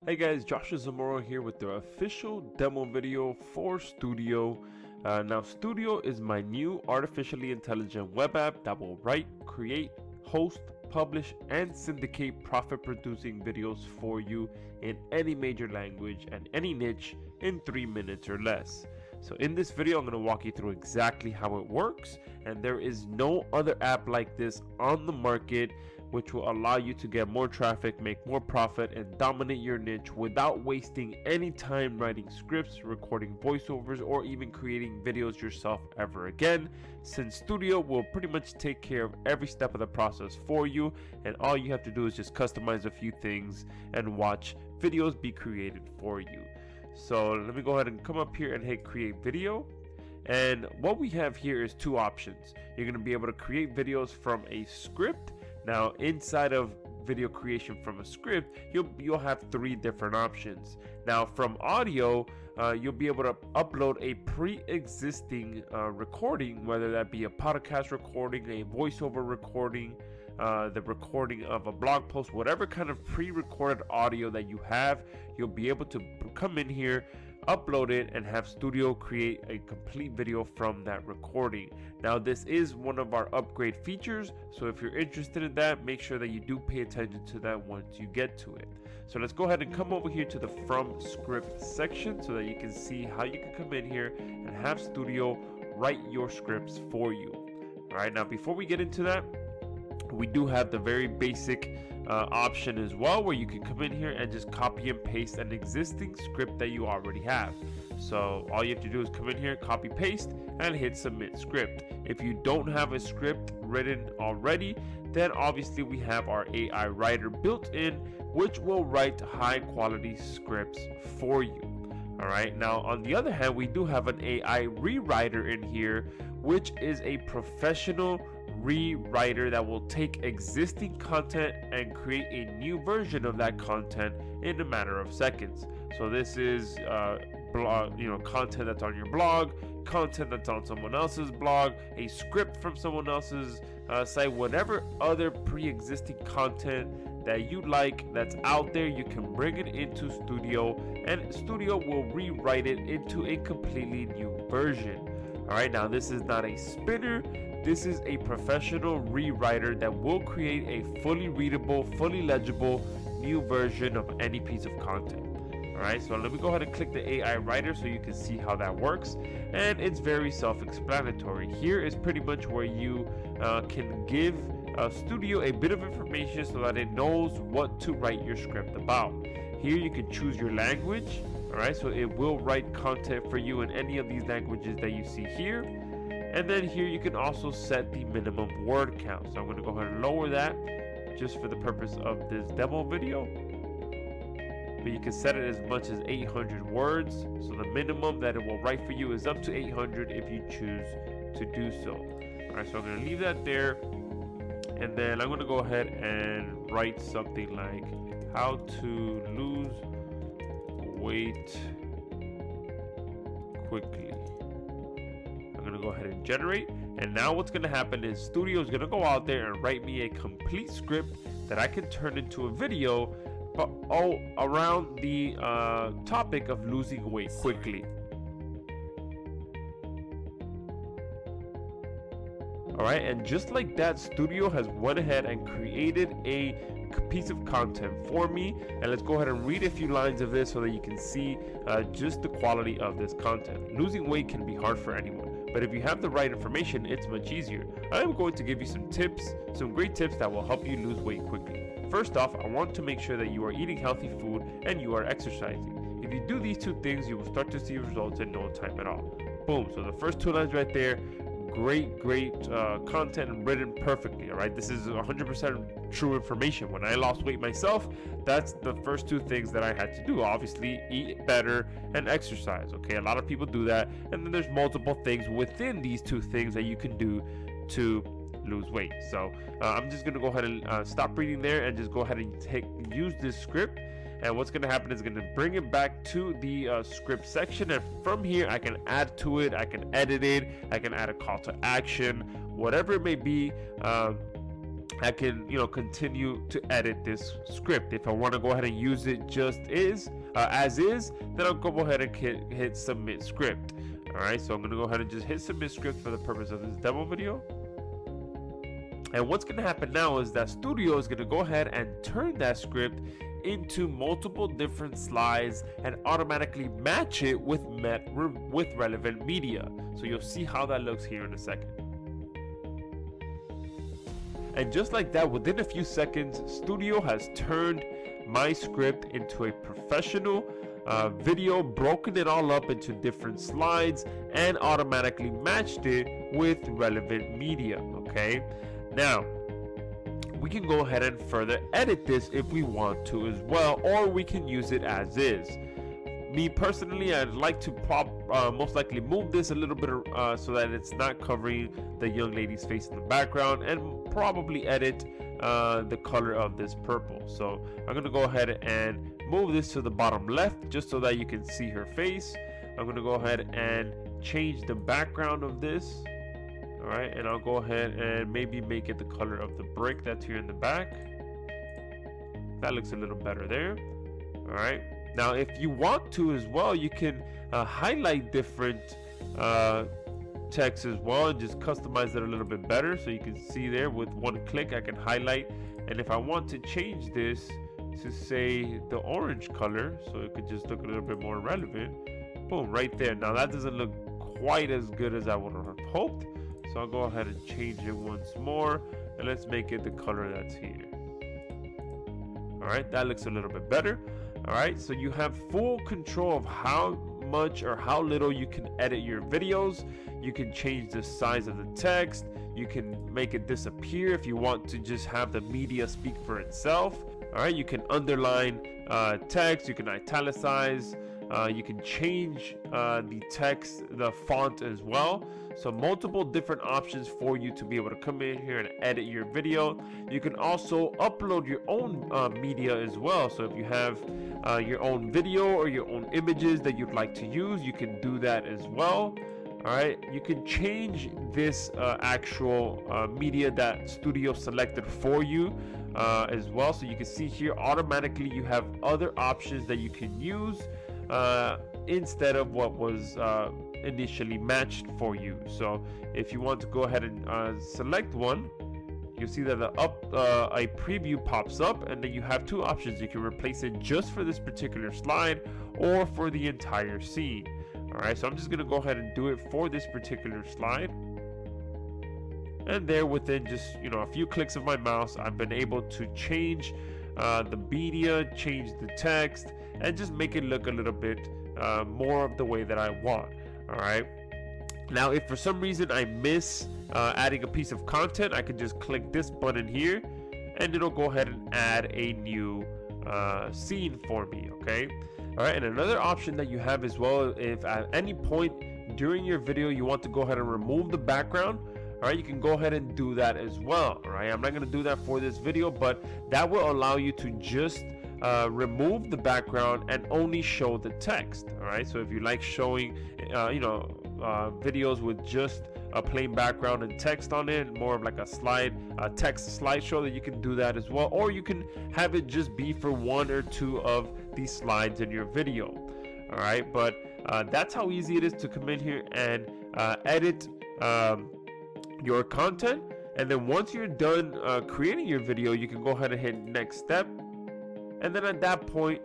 Hey guys, Joshua Zamora here with the official demo video for Stoodaio. Now Stoodaio is my new artificially intelligent web app that will write, create, host, publish, and syndicate profit-producing videos for you in any major language and any niche in 3 minutes or less. So in this video, I'm going to walk you through exactly how it works, and there is no other app like this on the market which will allow you to get more traffic, make more profit, and dominate your niche without wasting any time writing scripts, recording voiceovers, or even creating videos yourself ever again, since Stoodaio will pretty much take care of every step of the process for you, and all you have to do is just customize a few things and watch videos be created for you. So let me go ahead and come up here and hit create video. And what we have here is two options. You're going to be able to create videos from a script. Now inside of video creation from a script, you'll have three different options. Now from audio, you'll be able to upload a pre-existing recording, whether that be a podcast recording, a voiceover recording, the recording of a blog post, whatever kind of pre-recorded audio that you have, you'll be able to come in here, upload it, and have Stoodaio create a complete video from that recording. Now this is one of our upgrade features, so if you're interested in that, make sure that you do pay attention to that once you get to it. So let's go ahead and come over here to the from script section so that you can see how you can come in here and have Stoodaio write your scripts for you. Alright, now before we get into that, we do have the very basic option as well, where you can come in here and just copy and paste an existing script that you already have. So all you have to do is come in here, copy paste, and hit submit script. If you don't have a script written already, then obviously we have our AI writer built in, which will write high quality scripts for you. Alright, now on the other hand, we do have an AI rewriter in here, which is a professional rewriter that will take existing content and create a new version of that content in a matter of seconds. So this is content that's on your blog, content that's on someone else's blog, a script from someone else's site, whatever other pre-existing content that you like that's out there, you can bring it into Stoodaio, and Stoodaio will rewrite it into a completely new version. Alright, now this is not a spinner. This is a professional rewriter that will create a fully readable, fully legible new version of any piece of content. Alright, so let me go ahead and click the AI writer so you can see how that works. And it's very self-explanatory. Here is pretty much where you can give Stoodaio a bit of information so that it knows what to write your script about. Here you can choose your language. Alright, so it will write content for you in any of these languages that you see here. And then here you can also set the minimum word count. So I'm going to go ahead and lower that just for the purpose of this demo video. But you can set it as much as 800 words. So the minimum that it will write for you is up to 800 if you choose to do so. Alright, so I'm going to leave that there. And then I'm going to go ahead and write something like how to lose weight quickly. I'm going to go ahead and generate, and now what's going to happen is Stoodaio is going to go out there and write me a complete script that I can turn into a video, but all around the topic of losing weight quickly. Alright, and just like that, Stoodaio has went ahead and created a piece of content for me, and let's go ahead and read a few lines of this so that you can see just the quality of this content. Losing weight can be hard for anyone, but if you have the right information, it's much easier. I am going to give you some tips, some great tips that will help you lose weight quickly. First off, I want to make sure that you are eating healthy food and you are exercising. If you do these two things, you will start to see results in no time at all. Boom, so the first two lines right there, great content written perfectly. All right, this is 100% true information. When I lost weight myself, that's the first two things that I had to do. Obviously, eat better and exercise. Okay, a lot of people do that, and then there's multiple things within these two things that you can do to lose weight. So I'm just gonna go ahead and stop reading there and just go ahead and use this script. And what's going to happen is going to bring it back to the script section, and from here I can add to it, I can edit it, I can add a call to action, whatever it may be. I can, continue to edit this script. If I want to go ahead and use it just as is, then I'll go ahead and hit submit script. All right, so I'm going to go ahead and just hit submit script for the purpose of this demo video. And what's going to happen now is that Stoodaio is going to go ahead and turn that script into multiple different slides and automatically match it with relevant media. So you'll see how that looks here in a second. And just like that, within a few seconds, Stoodaio has turned my script into a professional video, broken it all up into different slides, and automatically matched it with relevant media. Okay, now we can go ahead and further edit this if we want to as well, or we can use it as is. Me personally, I'd like to most likely move this a little bit so that it's not covering the young lady's face in the background, and probably edit the color of this purple. So I'm gonna go ahead and move this to the bottom left just so that you can see her face. I'm gonna go ahead and change the background of this. All right, and I'll go ahead and maybe make it the color of the brick that's here in the back. That looks a little better there. All right. Now, if you want to as well, you can highlight different text as well and just customize it a little bit better. So you can see there with one click, I can highlight. And if I want to change this to say the orange color, so it could just look a little bit more relevant, boom, right there. Now that doesn't look quite as good as I would have hoped. So I'll go ahead and change it once more. And let's make it the color that's here. All right, that looks a little bit better. All right, so you have full control of how much or how little you can edit your videos. You can change the size of the text. You can make it disappear if you want to just have the media speak for itself. All right, you can underline text. You can italicize. You can change the text, the font as well. So multiple different options for you to be able to come in here and edit your video. You can also upload your own media as well. So if you have your own video or your own images that you'd like to use, you can do that as well. All right, you can change this actual media that Stoodaio selected for you as well. So you can see here automatically you have other options that you can use instead of what was initially matched for you. So if you want to go ahead and select one, you'll see that a preview pops up, and then you have two options. You can replace it just for this particular slide or for the entire scene. All right, so I'm just gonna go ahead and do it for this particular slide. And there, within just a few clicks of my mouse, I've been able to change the media, change the text, and just make it look a little bit more of the way that I want. All right, now if for some reason I miss adding a piece of content, I can just click this button here and it'll go ahead and add a new scene for me. Okay, all right, and another option that you have as well, if at any point during your video you want to go ahead and remove the background, all right, you can go ahead and do that as well. All right, I'm not going to do that for this video, but that will allow you to just remove the background and only show the text. All right, so if you like showing videos with just a plain background and text on it, more of like a text slideshow, that you can do that as well, or you can have it just be for one or two of these slides in your video. All right, but that's how easy it is to come in here and edit your content. And then once you're done creating your video, you can go ahead and hit next step. And then at that point,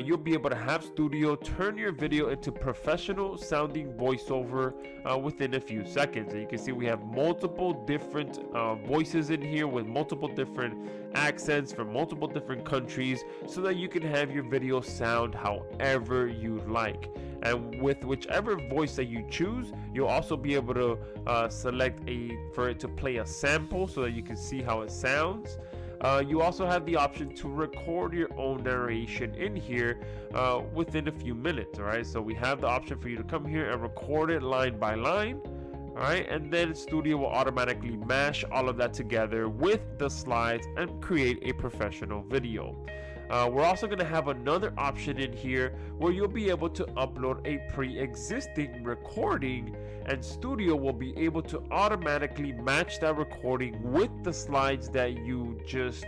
you'll be able to have Stoodaio turn your video into professional sounding voiceover within a few seconds. And you can see we have multiple different voices in here with multiple different accents from multiple different countries, so that you can have your video sound however you like. And with whichever voice that you choose, you'll also be able to select for it to play a sample so that you can see how it sounds. You also have the option to record your own narration in here within a few minutes. All right, so we have the option for you to come here and record it line by line. All right, and then Stoodaio will automatically mash all of that together with the slides and create a professional video. We're also going to have another option in here where you'll be able to upload a pre-existing recording, and Stoodaio will be able to automatically match that recording with the slides that you just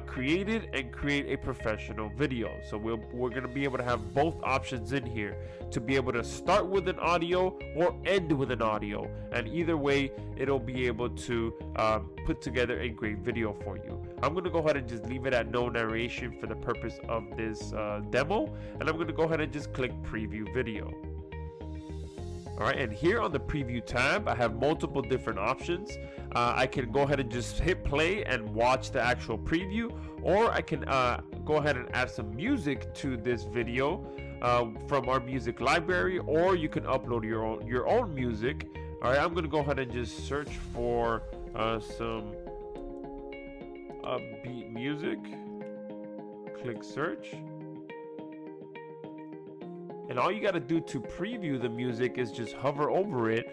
created and create a professional video. So we're going to be able to have both options in here to be able to start with an audio or end with an audio, and either way it'll be able to put together a great video for you. I'm going to go ahead and just leave it at no narration for the purpose of this demo, and I'm going to go ahead and just click preview video. Alright, and here on the preview tab I have multiple different options. I can go ahead and just hit play and watch the actual preview, or I can go ahead and add some music to this video from our music library, or you can upload your own music. Alright, I'm going to go ahead and just search for some upbeat music. Click search. And all you got to do to preview the music is just hover over it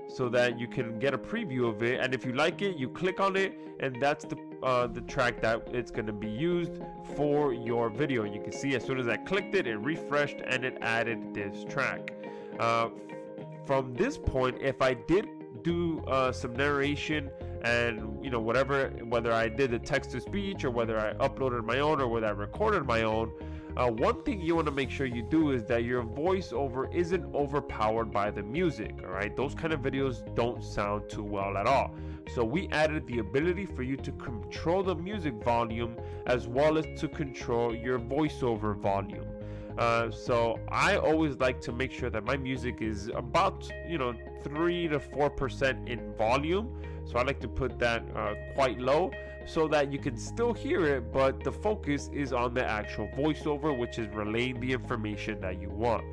so that you can get a preview of it. And if you like it, you click on it, and that's the track that it's going to be used for your video. And you can see as soon as I clicked it, it refreshed and it added this track. From this point, if I did do some narration and whether I did the text to speech or whether I uploaded my own or whether I recorded my own, one thing you want to make sure you do is that your voiceover isn't overpowered by the music. All right, those kind of videos don't sound too well at all. So we added the ability for you to control the music volume as well as to control your voiceover volume. So I always like to make sure that my music is about 3 to 4% in volume. So I like to put that quite low so that you can still hear it, but the focus is on the actual voiceover, which is relaying the information that you want.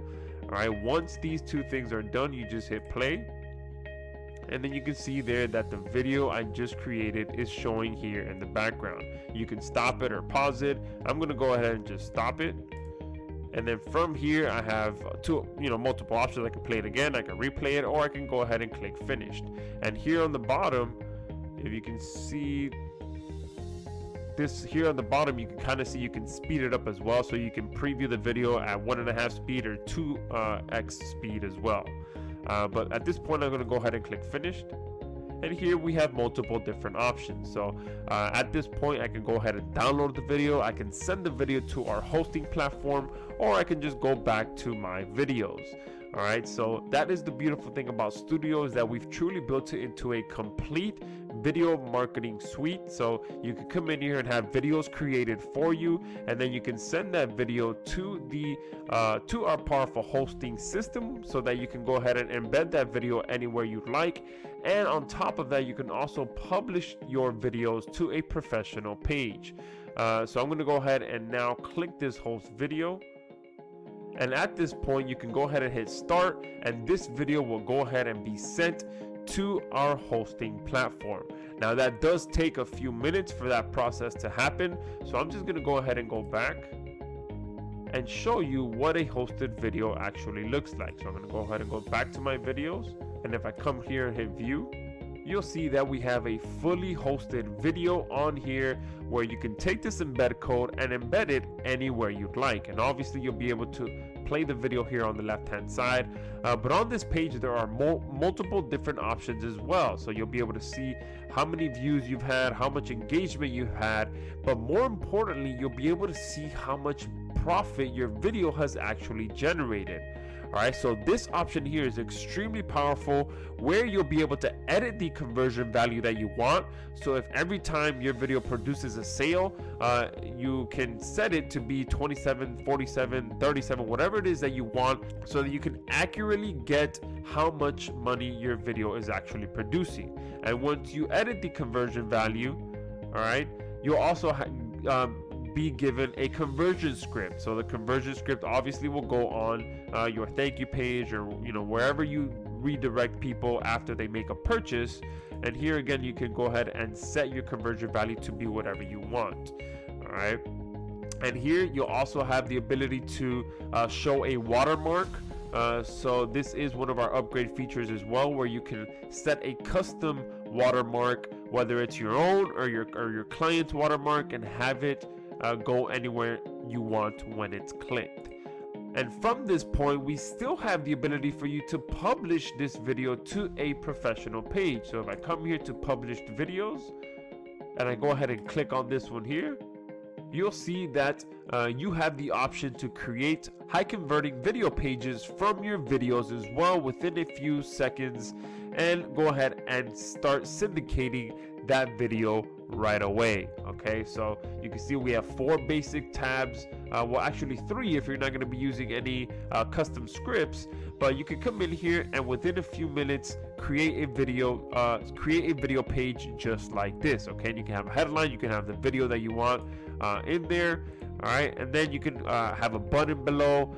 All right, once these two things are done, you just hit play, and then you can see there that the video I just created is showing here in the background. You can stop it or pause it. I'm going to go ahead and just stop it. And then from here I have multiple options. I can play it again, I can replay it, or I can go ahead and click finished. And here on the bottom, if you can see this here on the bottom, you can kind of see you can speed it up as well. So you can preview the video at 1.5 speed or 2x speed as well. But at this point I'm going to go ahead and click finished. And here we have multiple different options. So at this point I can go ahead and download the video, I can send the video to our hosting platform, or I can just go back to my videos. All right, so that is the beautiful thing about Stoodaio, is that we've truly built it into a complete video marketing suite. So you can come in here and have videos created for you, and then you can send that video to our powerful hosting system so that you can go ahead and embed that video anywhere you'd like. And on top of that, you can also publish your videos to a professional page. So I'm going to go ahead and now click this host video. And at this point, you can go ahead and hit start, and this video will go ahead and be sent to our hosting platform. Now that does take a few minutes for that process to happen. So I'm just going to go ahead and go back and show you what a hosted video actually looks like. So I'm going to go ahead and go back to my videos. And if I come here and hit view, you'll see that we have a fully hosted video on here where you can take this embed code and embed it anywhere you'd like. And obviously you'll be able to play the video here on the left hand side, but on this page there are multiple different options as well. So you'll be able to see how many views you've had, how much engagement you've had, but more importantly you'll be able to see how much profit your video has actually generated. Alright, so this option here is extremely powerful, where you'll be able to edit the conversion value that you want. So if every time your video produces a sale, you can set it to be 27, 47, 37, whatever it is that you want, so that you can accurately get how much money your video is actually producing. And once you edit the conversion value, alright, you'll also be given a conversion script. So the conversion script obviously will go on your thank you page, or wherever you redirect people after they make a purchase. And here again, you can go ahead and set your conversion value to be whatever you want. All right, and here you'll also have the ability to show a watermark. So this is one of our upgrade features as well, where you can set a custom watermark, whether it's your own or your client's watermark, and have it go anywhere you want when it's clicked. And from this point, we still have the ability for you to publish this video to a professional page. So if I come here to published videos and I go ahead and click on this one here, you'll see that you have the option to create high converting video pages from your videos as well within a few seconds, and go ahead and start syndicating that video right away. Okay, so you can see we have 4 basic tabs, well actually 3 if you're not going to be using any custom scripts, but you can come in here and within a few minutes create a video page just like this. Okay, and you can have a headline, you can have the video that you want in there. All right, and then you can have a button below,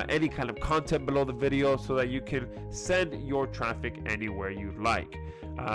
any kind of content below the video, so that you can send your traffic anywhere you like.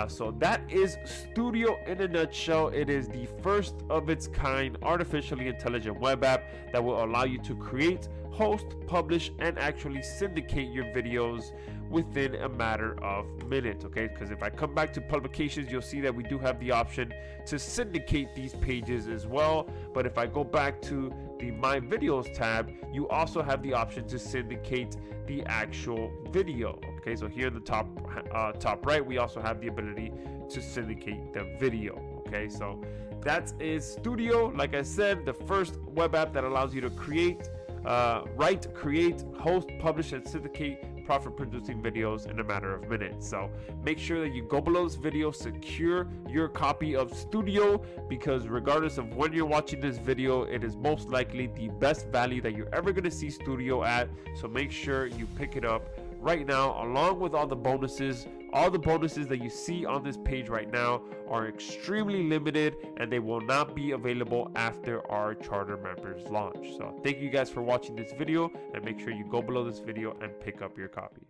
So that is Stoodaio in a nutshell. It is the first of its kind artificially intelligent web app that will allow you to create, host, publish, and actually syndicate your videos within a matter of minutes. Okay, because if I come back to publications, you'll see that we do have the option to syndicate these pages as well. But if I go back to the My Videos tab, you also have the option to syndicate the actual video. Okay, so here in the top right, we also have the ability to syndicate the video. Okay, so that is Stoodaio. Like I said, the first web app that allows you to create, write, create, host, publish, and syndicate profit producing videos in a matter of minutes. So make sure that you go below this video, secure your copy of Stoodaio, because regardless of when you're watching this video, it is most likely the best value that you're ever going to see Stoodaio at. So make sure you pick it up right now, along with all the bonuses. All the bonuses that you see on this page right now are extremely limited, and they will not be available after our charter members launch. So thank you guys for watching this video, and make sure you go below this video and pick up your copy.